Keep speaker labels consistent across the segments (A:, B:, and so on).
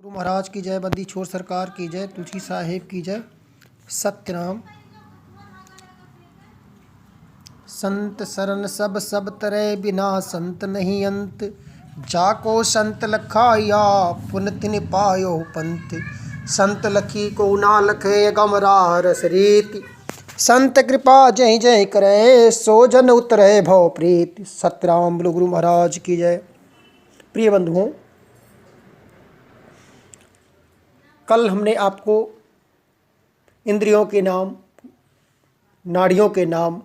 A: गुरु महाराज की जय, बंदी छोड़ सरकार की जय, तुलसी साहेब की जय। सत्यनाम। संत शरण सब तरह, बिना संत नहीं अंत। जाको संत लखाया, पुन तिन पायो पंथ। संत लखी को ना लखे, गमरा रस रीति। संत कृपा जय जय करे, सो जन उतरे भव प्रीति। सत्यनाम बोलो गुरु महाराज की जय। प्रिय बंधुओं, कल हमने आपको इंद्रियों के नाम, नाड़ियों के नाम,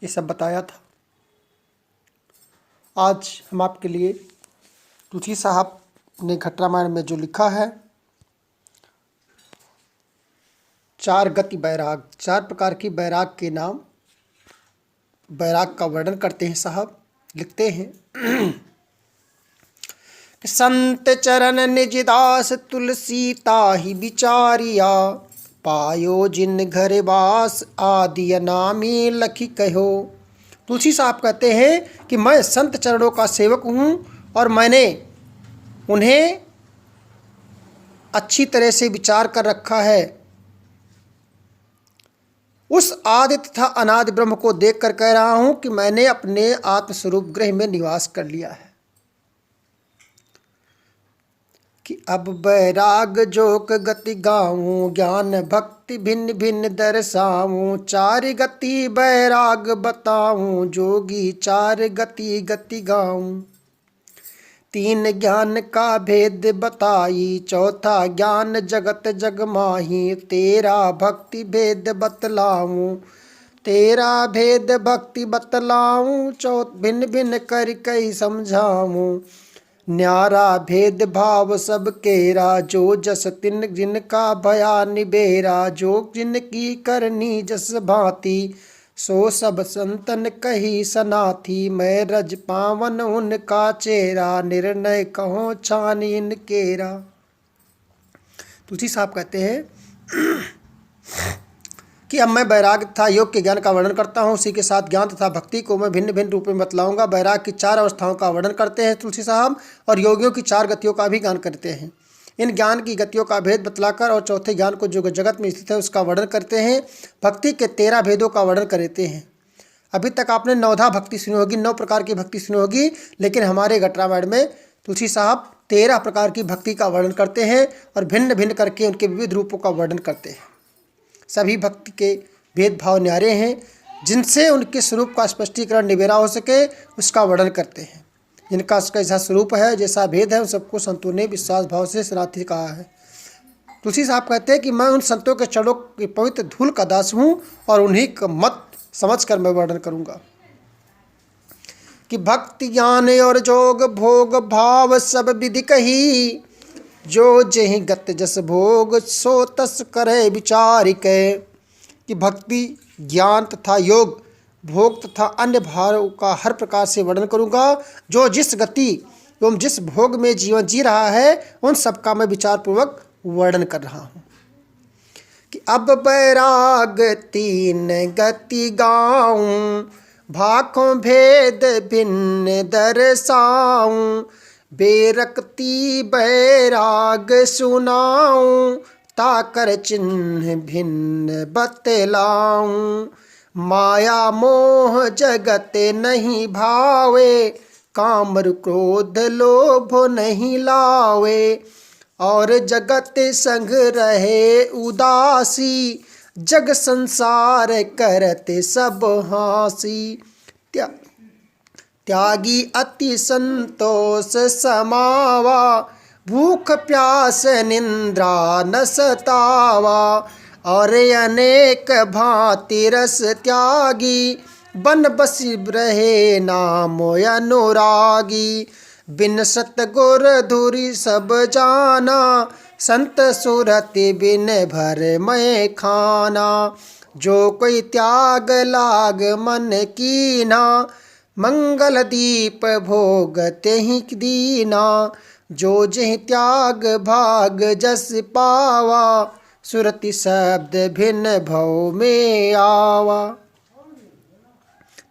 A: ये सब बताया था। आज हम आपके लिए तुलसी साहब ने घट रामायण में जो लिखा है, 4 गति बैराग, 4 प्रकार की बैराग के नाम, बैराग का वर्णन करते हैं। साहब लिखते हैं, संत चरण निज दास, तुलसी ताहि विचारिया। पायो जिन घर वास, आदि अनामी लखी कहो। तुलसी साहब कहते हैं कि मैं संत चरणों का सेवक हूँ और मैंने उन्हें अच्छी तरह से विचार कर रखा है। उस आदि तथा अनादि ब्रह्म को देख कर कह रहा हूँ कि मैंने अपने आत्मस्वरूप गृह में निवास कर लिया है। कि अब बैराग जोक गति गाऊं, ज्ञान भक्ति भिन्न भिन्न दर्शाऊं। 4 गति बैराग बताऊं, जोगी 4 गति गति गाऊं। 3 ज्ञान का भेद बताई, चौथा ज्ञान जगत जग माही। 13 भक्ति भेद बतलाऊं, 13 भेद भक्ति बतलाऊं। भिन्न भिन्न कर कई समझाऊं। न्यारा भेद भाव सब केरा, जो जस तिन जिनका भया निबेरा। जो जिनकी करनी जस भांति, सो सब संतन कही सनाथी। मैं रज पावन उनका चेहरा, निर्णय कहो छान इनकेरा। तुलसी साहब कहते हैं कि अब मैं बैराग तथा योग के ज्ञान का वर्णन करता हूँ, उसी के साथ ज्ञान तथा भक्ति को मैं भिन्न भिन्न रूप में बतलाऊंगा। बैराग की 4 अवस्थाओं का वर्णन करते हैं तुलसी साहब, और योगियों की 4 गतियों का भी ज्ञान करते हैं। इन ज्ञान की गतियों का भेद बतलाकर और चौथे ज्ञान को जो जगत में स्थित है उसका वर्णन करते हैं। भक्ति के 13 भेदों का वर्णन करते हैं। अभी तक आपने 9धा भक्ति सुनी होगी, 9 प्रकार की भक्ति सुनी होगी, लेकिन हमारे घट रामायण में तुलसी साहब 13 प्रकार की भक्ति का वर्णन करते हैं और भिन्न भिन्न करके उनके विविध रूपों का वर्णन करते हैं। सभी भक्ति के भेदभाव न्यारे हैं, जिनसे उनके स्वरूप का स्पष्टीकरण निबेरा हो सके उसका वर्णन करते हैं। जिनका कैसा स्वरूप है, जैसा भेद है, उन सबको संतों ने विश्वास भाव से सनाथी कहा है। तुलसी साहब कहते हैं कि मैं उन संतों के चरणों की पवित्र धूल का दास हूँ और उन्हीं का मत समझकर मैं वर्णन करूँगा। कि भक्ति ज्ञान और जोग भोग भाव सब विधि कही। जो जेहि गत जस भोग, सो तस करे विचारिकै। कि भक्ति ज्ञान तथा योग, भोग तथा अन्य भावों का हर प्रकार से वर्णन करूँगा। जो जिस गति एवं जिस भोग में जीवन जी रहा है, उन सब का मैं विचार पूर्वक वर्णन कर रहा हूँ। कि अब बैराग 3 गति गाऊं, भाखों भेद भिन्न दर्शाऊं। बेरक्ति बैराग सुनाऊं, ताकर चिन्ह भिन्न बतलाऊं। माया मोह जगत नहीं भावे, काम क्रोध लोभ नहीं लावे। और जगत संग रहे उदासी, जग संसार करते सब हासी। त्यागी अति संतोष समावा, भूख प्यास निंद्रा न सतावा। और अनेक भांति रस त्यागी, बन बसी रहे नाम अनुरागी। बिन सतगुर धुरी सब जाना, संत सुरति बिन भर मैं खाना। जो कोई त्याग लाग मन कीना, मंगल दीप भोग तेहि दीना। जो जेहि त्याग भाग जस पावा, सुरति शब्द भिन्न भव में आवा।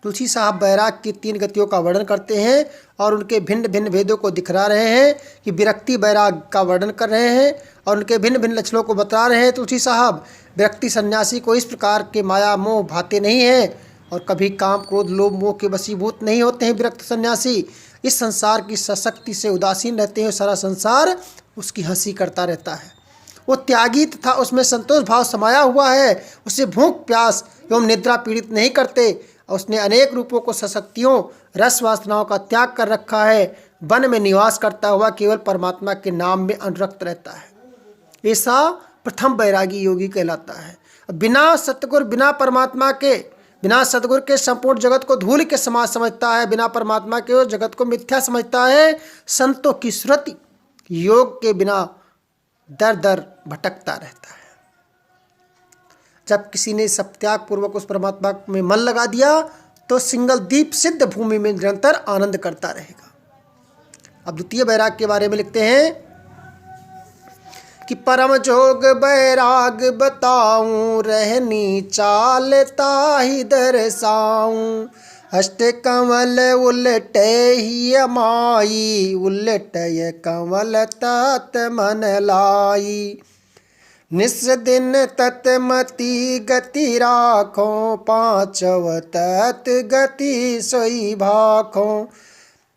A: तुलसी साहब बैराग की 3 गतियों का वर्णन करते हैं और उनके भिन्न भिन्न भेदों को दिखला रहे हैं कि विरक्ति बैराग का वर्णन कर रहे हैं और उनके भिन्न भिन्न लक्षणों को बता रहे हैं। तुलसी साहब विरक्ति सन्यासी को इस प्रकार के माया मोह भाते नहीं हैं और कभी काम क्रोध लोभ मोह के वशीभूत नहीं होते हैं। विरक्त सन्यासी इस संसार की सशक्ति से उदासीन रहते हैं। सारा संसार उसकी हंसी करता रहता है। वो त्यागी तथा उसमें संतोष भाव समाया हुआ है। उसे भूख प्यास एवं निद्रा पीड़ित नहीं करते। उसने अनेक रूपों को सशक्तियों रस वासनाओं का त्याग कर रखा है। वन में निवास करता हुआ केवल परमात्मा के नाम में अनुरक्त रहता है। ऐसा प्रथम बैरागी योगी कहलाता है। बिना सतगुर बिना परमात्मा के बिना सतगुर के संपूर्ण जगत को धूल के समान समझता है। बिना परमात्मा के जगत को मिथ्या समझता है। संतों की श्रुति योग के बिना दर दर भटकता रहता है। जब किसी ने सब त्याग पूर्वक उस परमात्मा में मन लगा दिया तो सिंगल दीप सिद्ध भूमि में निरंतर आनंद करता रहेगा। अब द्वितीय बैराग के बारे में लिखते हैं कि परम जोग बैराग बताऊं रहनी चालता ही दर्शाऊं अष्ट कमल उलटे ही माई उलटय कमल तात मन लाई निस दिन तत्मति गति राखो पांचव तत् गति सोई भाखो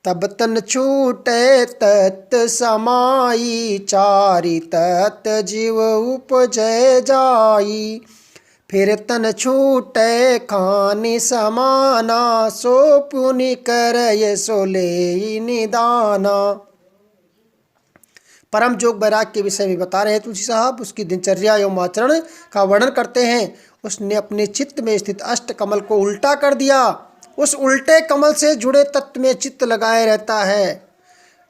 A: तब तन छूटे तत् समाई चारि तत् जीव उपजय जाई फिर तन छूटे खानि समाना सो पुनि करय सो ले निदाना। परम जोग बैराग के विषय में बता रहे हैं तुलसी साहब। उसकी दिनचर्या एवं आचरण का वर्णन करते हैं। उसने अपने चित्त में स्थित अष्ट कमल को उल्टा कर दिया। उस उल्टे कमल से जुड़े तत्व में चित्त लगाए रहता है।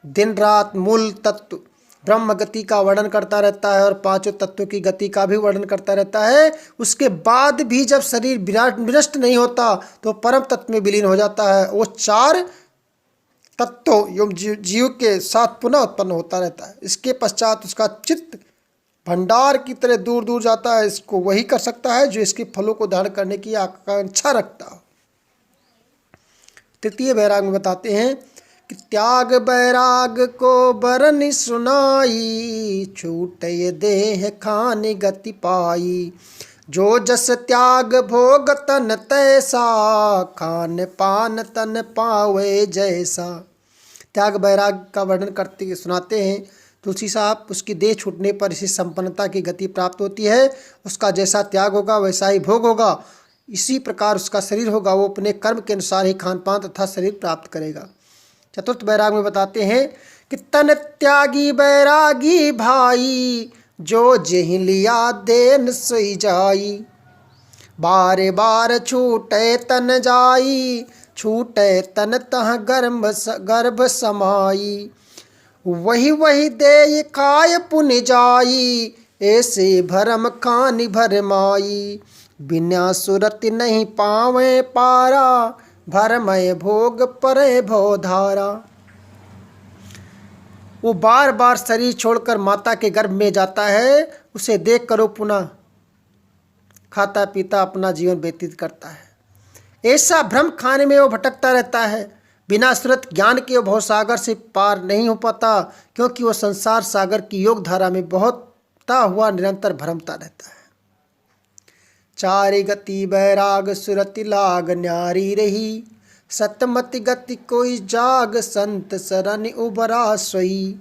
A: दिन रात मूल तत्व ब्रह्म गति का वर्णन करता रहता है और पांचों तत्वों की गति का भी वर्णन करता रहता है। उसके बाद भी जब शरीर विनष्ट नहीं होता तो परम तत्व में विलीन हो जाता है। वो 4 तत्वों एवं जीव के साथ पुनः उत्पन्न होता रहता है। इसके पश्चात उसका चित्त भंडार की तरह दूर दूर जाता है। इसको वही कर सकता है जो इसके फलों को धारण करने की आकांक्षा रखता हो। तृतीय बैराग में बताते हैं कि त्याग बैराग को बरन सुनाई छूटे देह खानि गति पाई जो जस त्याग भोग तन तैसा खान पान तन पावे जैसा। त्याग बैराग का वर्णन करते सुनाते हैं तुलसी साहब। उसकी देह छूटने पर इसे संपन्नता की गति प्राप्त होती है। उसका जैसा त्याग होगा वैसा ही भोग होगा। इसी प्रकार उसका शरीर होगा। वो अपने कर्म के अनुसार ही खान पान तथा शरीर प्राप्त करेगा। चतुर्थ बैराग में बताते हैं कि तन त्यागी बैरागी भाई जो जेहि लिया देन सोई जाई बारे बार छूटे तन जाई छूटे तन तह गर्भ समाई वही वही दे काय पुन जाई ऐसे भरम खानि भरमाई बिना सुरति नहीं पावे पारा भरमय भोग परे भवधारा। वो बार बार शरीर छोड़कर माता के गर्भ में जाता है। उसे देख कर वो पुनः खाता पीता अपना जीवन व्यतीत करता है। ऐसा भ्रम खाने में वो भटकता रहता है। बिना सुरत ज्ञान के वो भवसागर से पार नहीं हो पाता क्योंकि वो संसार सागर की योग धारा में बहता हुआ निरंतर भ्रमता रहता है। चारि गति बैराग सुरति लाग न्यारी रही सतमति गति कोई जाग संत सरनि उबरा सोई।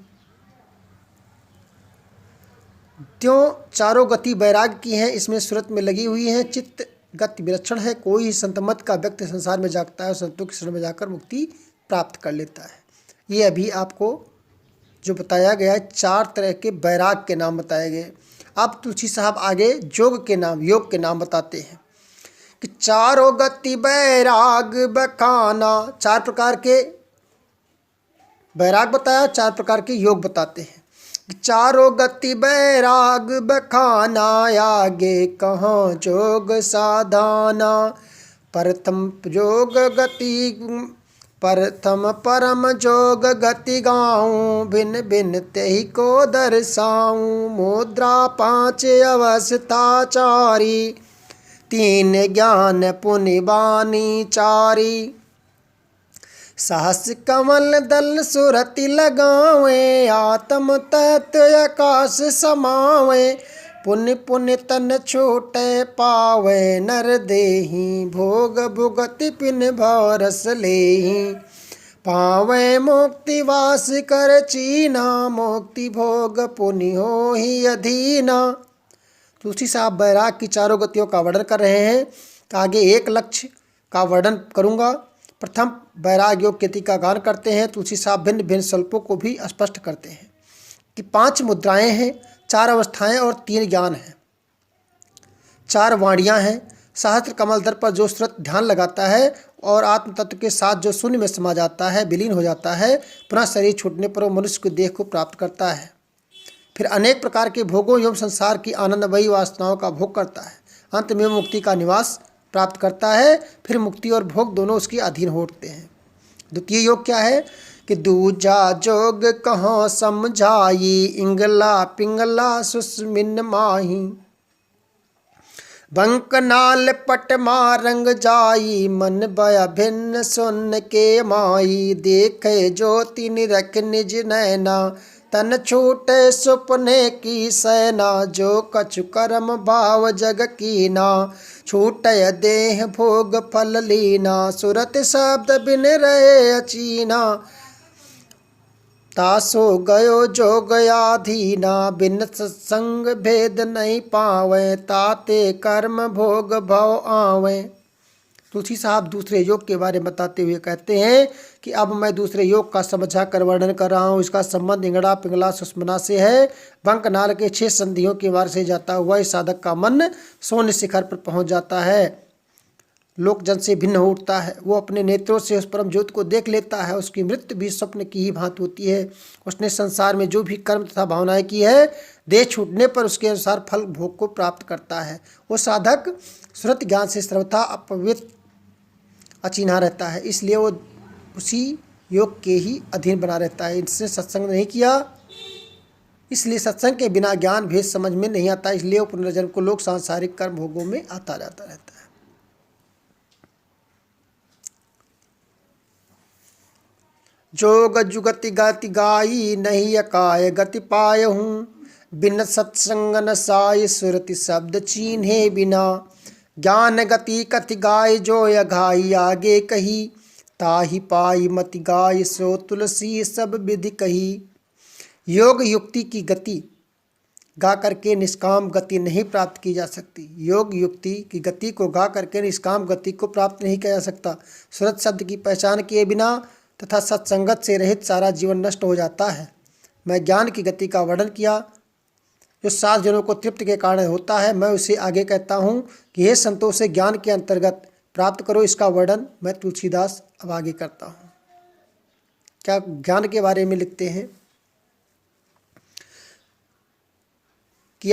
A: त्यों चारों गति बैराग की हैं। इसमें सुरत में लगी हुई हैं। चित्त गति विलक्षण है। कोई ही संतमत का व्यक्ति संसार में जागता है और संतों की शरण में जाकर मुक्ति प्राप्त कर लेता है। ये अभी आपको जो बताया गया है 4 तरह के बैराग के नाम बताए गए। अब तुलसी साहब आगे योग के नाम बताते हैं कि चारों गति बैराग बखाना। 4 प्रकार के बैराग बताया, 4 प्रकार के योग बताते हैं। चारों गति बैराग बखाना आगे कहाँ जोग साधाना प्रथम परम जोग गति गाऊं भिन्न भिन्न तेहि को दर्शाऊं मुद्रा 5 अवस्था चारी तीन ज्ञान पुनि बानी चारी। सहस कमल दल सुरति लगावे, आत्म तत्व आकाश समावे। पुण्य पुण्य तन छूटे पावे, नर देहि भोग भुगति पिन भरस लेहि। पावे मुक्ति वास कर चीना, मुक्ति भोग पुनि होहि अधीना। तुलसी साहब बैराग की चारों गतियों का वर्णन कर रहे हैं। तो आगे एक लक्ष्य का वर्णन करूंगा। प्रथम बैराग योग गति का गान करते हैं। तुलसी साहब भिन्न भिन्न स्वल्पों को भी स्पष्ट करते हैं कि 5 मुद्राएं हैं, 4 अवस्थाएं और 3 ज्ञान हैं, 4 वाणियां हैं। सहस्त्र कमल दर पर जो सुरत ध्यान लगाता है और आत्म तत्व के साथ जो शून्य में समा जाता है, विलीन हो जाता है, पुनः शरीर छूटने पर वो मनुष्य की देह को प्राप्त करता है। फिर अनेक प्रकार के भोगों एवं संसार की आनंदमयी वासनाओं का भोग करता है। अंत में मुक्ति का निवास प्राप्त करता है। फिर मुक्ति और भोग दोनों उसके अधीन होते हैं। द्वितीय योग क्या है कि दूजा जोग कहाँ समझाई, इंगला पिंगला सुस्मिन माही। बंक नाल पट मारंग जाई, मन बया भिन्न सुन के माई। देखे ज्योति निरख निज नैना, तन छूटे सुपने की सैना। जो कछु कर्म भाव जग कीना, छूटे देह भोग फल लीना। सुरत शब्द बिन रहे अचीना, तासो गयो जो गयाधीना। बिन सत्संग भेद नहीं पावे, ताते कर्म भोग भव आवे। तुलसी साहब दूसरे योग के बारे में बताते हुए कहते हैं कि अब मैं दूसरे योग का समझा कर वर्णन कर रहा हूँ। इसका संबंध इंगड़ा पिंगला सुषमना से है। बंक नाल के 6 संधियों के मार्ग से जाता हुआ इस साधक का मन शून्य शिखर पर पहुँच जाता है, लोक जन से भिन्न हो उठता है। वो अपने नेत्रों से उस परम ज्योति को देख लेता है। उसकी मृत्यु भी स्वप्न की ही भांति होती है। उसने संसार में जो भी कर्म तथा भावनाएं की है, देह छूटने पर उसके अनुसार फल भोग को प्राप्त करता है। वो साधक श्रुत ज्ञान से सर्वथा अपवित्र अचिन्हा रहता है, इसलिए वो उसी योग के ही अधीन बना रहता है। इसने सत्संग नहीं किया, इसलिए सत्संग के बिना ज्ञान भेद समझ में नहीं आता, इसलिए वो पुनर्जन्म को लोक सांसारिक कर्म भोगों में आता जाता रहता है। जोग जुगति गति गाई, नहीं अकाय गति पाय हूँ। बिन सत्संग न साय, सुरति शब्द चीन्हे बिना। ज्ञान गति कति गाय, जो अघाई आगे कही। ताहि पाई मति गाय, सो तुलसी सब विधि कही। योग युक्ति की गति गा करके निष्काम गति नहीं प्राप्त की जा सकती। योग युक्ति की गति को गा करके निष्काम गति को प्राप्त नहीं किया जा सकता। सुरत शब्द की पहचान किए बिना तथा सत्संगत से रहित सारा जीवन नष्ट हो जाता है। मैं ज्ञान की गति का वर्णन किया, जो 7 जनों को तृप्त के कारण होता है। मैं उसे आगे कहता हूँ कि हे संतों से ज्ञान के अंतर्गत प्राप्त करो। इसका वर्णन मैं तुलसीदास अब आगे करता हूँ। क्या ज्ञान के बारे में लिखते हैं कि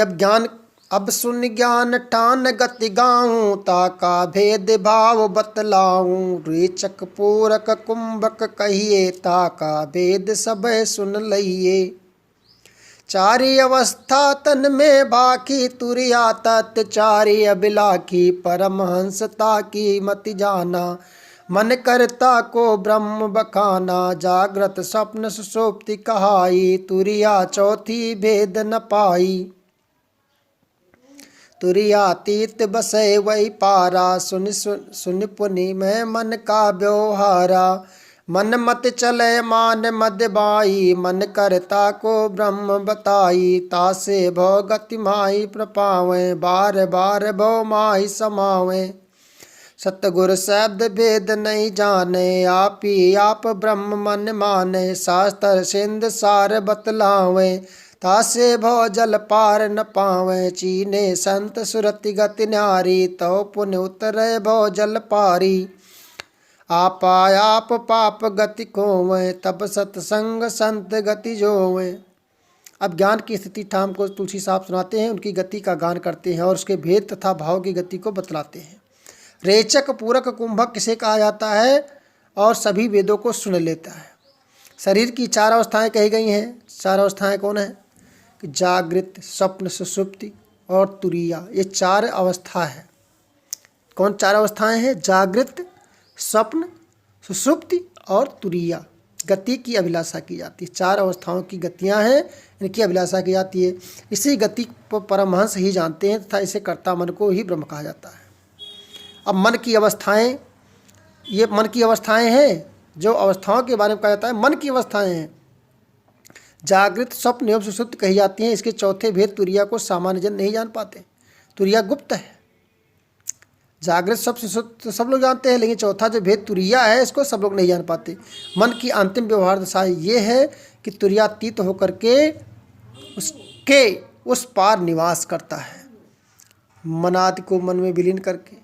A: अब सुन ज्ञान ठान गति गाऊं। ताका भेद भाव बतलाऊं, रेचक पूरक कुंभक कहिए। ताका भेद सब सुन लइए। 4 अवस्था तन में बाकी, तुरिया तत् 4 अबिलाखी। परमहंसता की मति जाना, मन करता को ब्रह्म बखाना। जागृत स्वप्न सुषुप्ति कहाई, तुरिया चौथी भेद न पाई। तुरियातीत बसे वही पारा, सुन पुनि में मन का व्यवहारा। मन मत चले मान मद बाई, मन करता को ब्रह्म बताई। तासे भव गति माही प्रपावे, बार बार भव माही समावे। सतगुर शब्द भेद नहीं जाने, आप ही आप ब्रह्म मन माने। शास्त्र सिंध सार बतलावे, तासे भव जल पार न पावे। चीने संत सुरति गति न्यारी, तो पुण्य उतरे भव जल पारी। आप पाप गति खोवे, तब सत्संग संत गति जोवे। अब ज्ञान की स्थिति ठाम को तुलसी साहब सुनाते हैं, उनकी गति का गान करते हैं और उसके भेद तथा भाव की गति को बतलाते हैं। रेचक पूरक कुंभक किसे कहा जाता है और सभी वेदों को सुन लेता है। शरीर की 4 अवस्थाएं कही गई हैं। 4 अवस्थाएं कौन है? जागृत, स्वप्न, सुषुप्ति और तुरीया, ये 4 अवस्था है। कौन 4 अवस्थाएं हैं? जागृत, स्वप्न, सुषुप्ति और तुरीया। गति की अभिलाषा की जाती है। 4 अवस्थाओं की गतियां हैं, इनकी अभिलाषा की जाती है। इसी गति को परमहंस ही जानते हैं तथा इसे कर्ता मन को ही ब्रह्म कहा जाता है। अब मन की अवस्थाएं, ये मन की अवस्थाएं हैं, जो अवस्थाओं के बारे में कहा जाता है मन की अवस्थाएं हैं। जागृत, स्वप्न एवं सुषुप्ति कही जाती हैं। इसके चौथे भेद तुरीया को सामान्य जन नहीं जान पाते। तुरीया गुप्त है। जागृत, स्वप्न, सुषुप्ति तो सब लोग जानते हैं, लेकिन चौथा जो भेद तुरीया है इसको सब लोग नहीं जान पाते। मन की अंतिम व्यवहार दशा ये है कि तुरीयातीत होकर के उसके उस पार निवास करता है। मनादि को मन में विलीन करके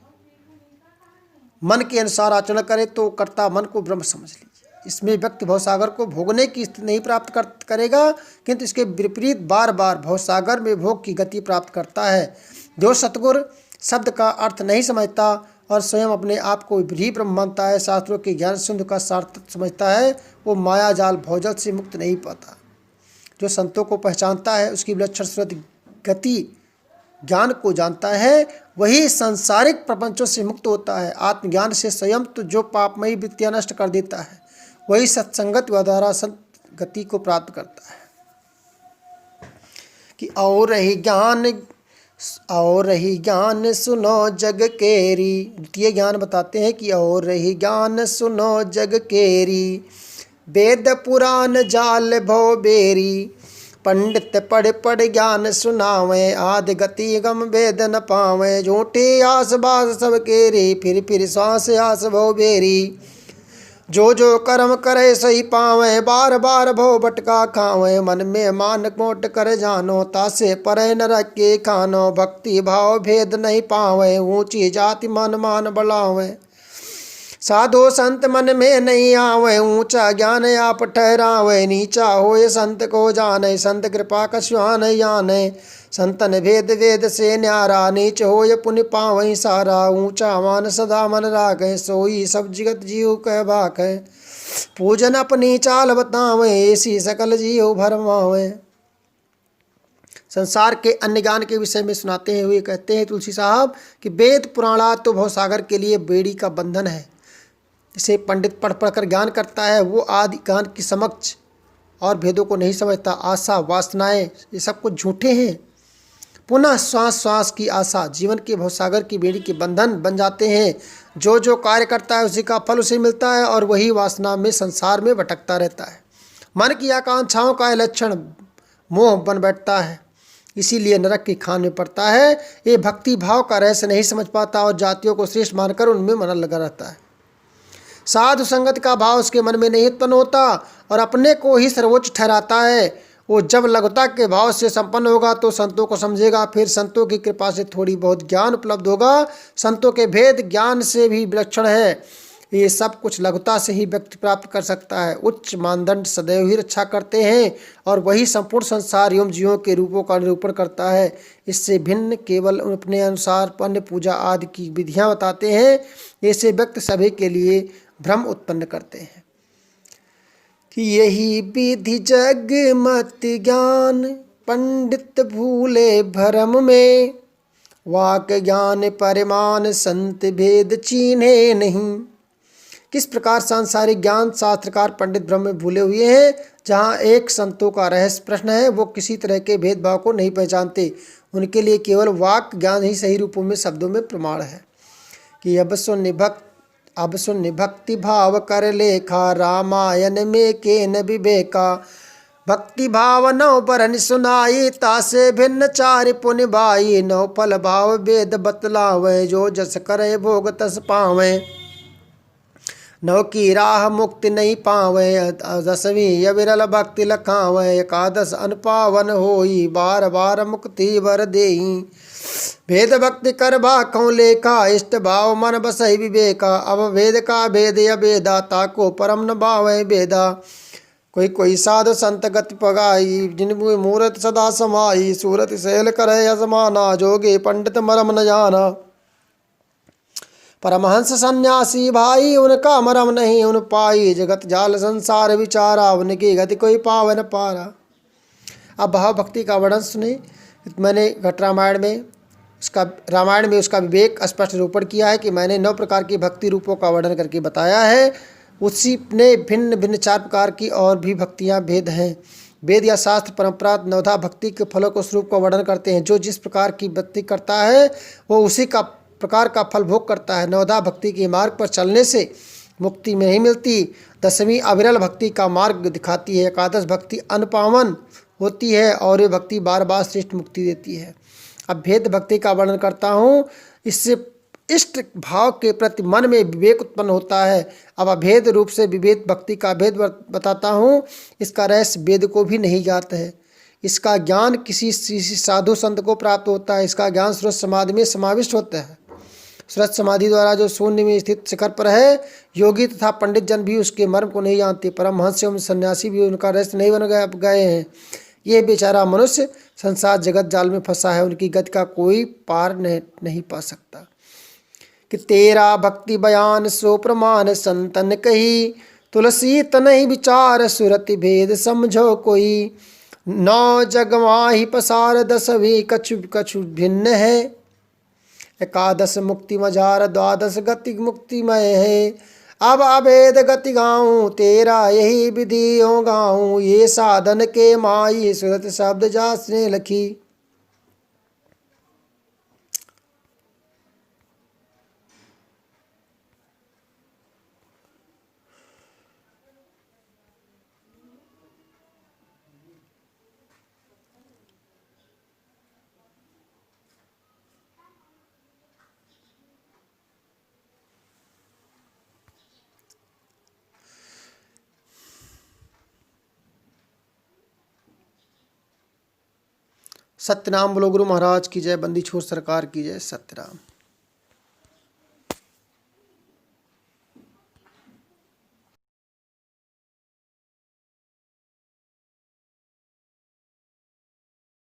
A: मन के अनुसार आचरण करे तो कर्ता मन को ब्रह्म समझ लीजिए। इसमें व्यक्ति भवसागर को भोगने की स्थिति नहीं प्राप्त करेगा, किंतु इसके विपरीत बार बार भवसागर में भोग की गति प्राप्त करता है। जो सतगुरु शब्द का अर्थ नहीं समझता और स्वयं अपने आप को भी ब्रह्म मानता है, शास्त्रों के ज्ञान सिंधु का सार्थक समझता है, वो माया जाल भौजल से मुक्त नहीं पाता। जो संतों को पहचानता है, उसकी विलक्षण स्रोत गति ज्ञान को जानता है, वही सांसारिक प्रपंचों से मुक्त होता है। आत्मज्ञान से स्वयं तो जो पापमयी वृत्तियां नष्ट कर देता है, वही सत्संगत द्वारा संत गति को प्राप्त करता है। कि और रही ज्ञान सुनो जग केरी। द्वितीय ज्ञान बताते हैं कि और रही ज्ञान सुनो जग केरी, वेद पुराण जाल भव बेरी, पंडित पढ़ पढ़ ज्ञान सुनावे, आदि गति गम वेद न पावे, झूठे आस बास सब केरी, फिर श्वास आस भव बेरी, जो जो कर्म करे सही पावे, बार बार भव भटका खावे, मन में मान मोट कर जानो, तासे परे नरक के खानो, भक्ति भाव भेद नहीं पावे, ऊंची जाति मन मान बढ़ावे, साधो संत मन में नहीं आवे, ऊंचा ज्ञान आप ठहरावे, नीचा होए संत को जाने, संत कृपा कछुआन जाने, संतन भेद वेद से न्यारा, नीच होय पुण्य पावई सारा, ऊंचा मान सदा मन राखे, सोई सब जगत जीव कह भाखे, पूजन अपनी चाल बतावे, ऐसी सकल जीव भरमावे। संसार के अन्य ज्ञान के विषय में सुनाते हुए कहते हैं तुलसी साहब कि वेद पुराणा तो भवसागर के लिए बेड़ी का बंधन है। इसे पंडित पढ़ पढ़ कर ज्ञान करता है, वो आदि ज्ञान की समक्ष और भेदों को नहीं समझता। आशा वासनाएं ये सब कुछ झूठे हैं। पुनः श्वास श्वास की आशा जीवन के भवसागर की बेड़ी के बंधन बन जाते हैं। जो जो कार्य करता है उसी का फल उसे मिलता है और वही वासना में संसार में भटकता रहता है। मन की आकांक्षाओं का लक्षण मोह बन बैठता है, इसीलिए नरक की खान में पड़ता है। ये भक्ति भाव का रहस्य नहीं समझ पाता और जातियों को श्रेष्ठ मानकर उनमें मन लगा रहता है। साधु संगत का भाव उसके मन में नहीं उत्पन्न होता और अपने को ही सर्वोच्च ठहराता है। वो जब लघुता के भाव से संपन्न होगा तो संतों को समझेगा, फिर संतों की कृपा से थोड़ी बहुत ज्ञान उपलब्ध होगा। संतों के भेद ज्ञान से भी विलक्षण है। ये सब कुछ लघुता से ही व्यक्ति प्राप्त कर सकता है। उच्च मानदंड सदैव ही रक्षा करते हैं और वही संपूर्ण संसार एवं जीवों के रूपों का निरूपण करता है। इससे भिन्न केवल अपने अनुसार अन्य पूजा आदि की विधियाँ बताते हैं। ऐसे व्यक्ति सभी के लिए भ्रम उत्पन्न करते हैं कि यही विधि जग मत ज्ञान, पंडित भूले भरम में, वाक ज्ञान परिमाण संत भेद चीन्हे नहीं। किस प्रकार सांसारिक ज्ञान शास्त्रकार पंडित भ्रम में भूले हुए हैं। जहाँ एक संतों का रहस्य प्रश्न है, वो किसी तरह के भेदभाव को नहीं पहचानते। उनके लिए केवल वाक ज्ञान ही सही रूपों में शब्दों में प्रमाण है कि अब सुन भक्ति भाव कर लेखा, रामायण में के न विवेका, भक्ति भाव नौ बरन सुनाई, तासे भिन्न चारि पुण्य बाई, नौ फल भाव वेद बतलावे, जो जस करे भोग तस पावे, नौ की राह मुक्ति नहीं पावे, दसवीं विरल भक्ति लखावे, एकादश अनुपावन होई, बार बार मुक्ति वर देई, भेद भक्ति कर भाखों लेखा, इष्ट भाव मन बसहि विवेका, अब भेद का भेद अभेदा, ताको परम न भावे भेदा, कोई साधु संत गति पगाई, जिनमें मूर्त सदा समाई, सूरत सैल करे असमाना, जोगे पंडित मरम न जाना, परमहंस सन्यासी भाई, उनका मरम नहीं उन पाई, जगत जाल संसार विचारा, उनकी गति कोई पावे न पारा। अब भाव भक्ति का वर्णन सुने। मैंने घट रामायण में उसका रामायण में उसका विवेक स्पष्ट निरूपण किया है कि मैंने 9 प्रकार की भक्ति रूपों का वर्णन करके बताया है। उसी ने भिन्न भिन्न 4 प्रकार की और भी भक्तियाँ भेद हैं। वेद या शास्त्र परंपरा नवधा भक्ति के फलों को स्वरूप का वर्णन करते हैं। जो जिस प्रकार की भक्ति करता है वो उसी का प्रकार का फल भोग करता है। नवधा भक्ति के मार्ग पर चलने से मुक्ति में नहीं मिलती। 10वीं अविरल भक्ति का मार्ग दिखाती है। एकादश भक्ति अनुपावन होती है और ये भक्ति बार बार श्रेष्ठ मुक्ति देती है। अब भेद भक्ति का वर्णन करता हूँ। इससे इष्ट भाव के प्रति मन में विवेक उत्पन्न होता है। अब अभेद रूप से विवेक भक्ति का भेद बताता हूँ। इसका रहस्य वेद को भी नहीं ज्ञात है। इसका ज्ञान किसी साधु संत को प्राप्त होता है। इसका ज्ञान सुरत समाधि में समाविष्ट होता है। सुरत समाधि द्वारा जो शून्य में स्थित शिखर पर है, योगी तथा पंडित जन भी उसके मर्म को नहीं जानते। परमहंस एवं सन्यासी भी उनका रहस्य नहीं बन गए हैं। ये बेचारा मनुष्य संसार जगत जाल में फंसा है। उनकी गति का कोई पार नहीं पा सकता। कि तेरा भक्ति बयान सो प्रमाण संतन कही, तुलसी तनहि विचार सुरति भेद समझो कोई। 9 जग माहि पसार 10वीं कछु कछु भिन्न है। एकादश मुक्ति मझार 12 गति मुक्तिमय है। अब अभेद गति गाऊं तेरा यही विधि हो गाऊं। ये साधन के माई सुरत शब्द जासने लखी। सत्यनाम बोलो गुरु महाराज की जय। बंदी छोड़ सरकार की जय। सत्यनाम।